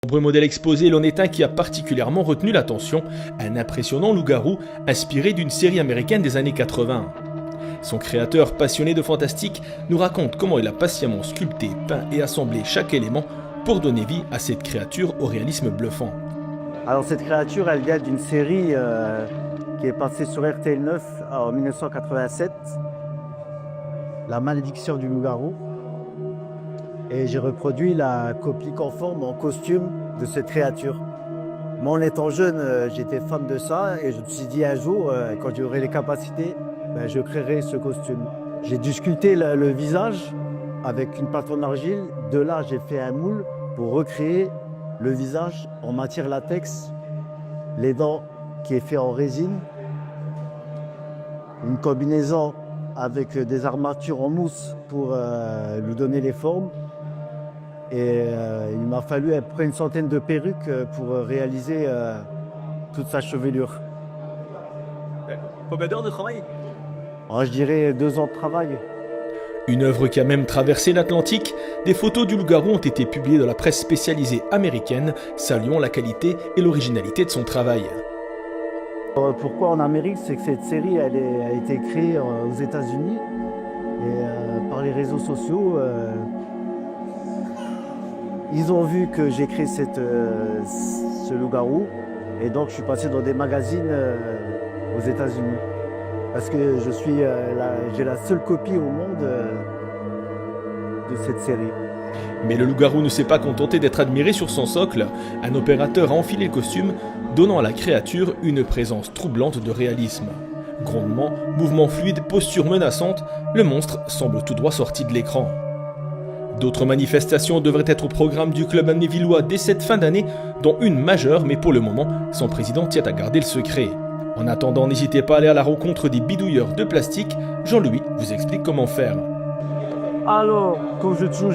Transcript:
Nombreux modèles exposés, l'on est un qui a particulièrement retenu l'attention, un impressionnant loup-garou inspiré d'une série américaine des années 80. Son créateur, passionné de fantastique, nous raconte comment il a patiemment sculpté, peint et assemblé chaque élément pour donner vie à cette créature au réalisme bluffant. Alors cette créature, elle vient d'une série qui est passée sur RTL 9 en 1987, La malédiction du loup-garou. Et j'ai reproduit la copie conforme en costume de cette créature. Moi, en étant jeune, j'étais fan de ça et je me suis dit un jour, quand j'aurai les capacités, je créerai ce costume. J'ai dû sculpter le visage avec une pâte en argile. De là, j'ai fait un moule pour recréer le visage en matière latex, les dents qui est fait en résine, une combinaison avec des armatures en mousse pour lui donner les formes. Et il m'a fallu à peu près une centaine de perruques pour réaliser toute sa chevelure. Combien d'heures de travail? Je dirais 2 ans de travail. Une œuvre qui a même traversé l'Atlantique, des photos du loup-garou ont été publiées dans la presse spécialisée américaine, saluant la qualité et l'originalité de son travail. Pourquoi en Amérique? C'est que cette série a été créée aux États-Unis et par les réseaux sociaux. Ils ont vu que j'ai créé ce loup-garou et donc je suis passé dans des magazines aux États-Unis. Parce que j'ai la seule copie au monde de cette série. Mais le loup-garou ne s'est pas contenté d'être admiré sur son socle. Un opérateur a enfilé le costume, donnant à la créature une présence troublante de réalisme. Grondements, mouvements fluides, postures menaçantes, le monstre semble tout droit sorti de l'écran. D'autres manifestations devraient être au programme du club amnévillois dès cette fin d'année, dont une majeure, mais pour le moment, son président tient à garder le secret. En attendant, n'hésitez pas à aller à la rencontre des bidouilleurs de plastique. Jean-Louis vous explique comment faire. Alors, comme je dis toujours,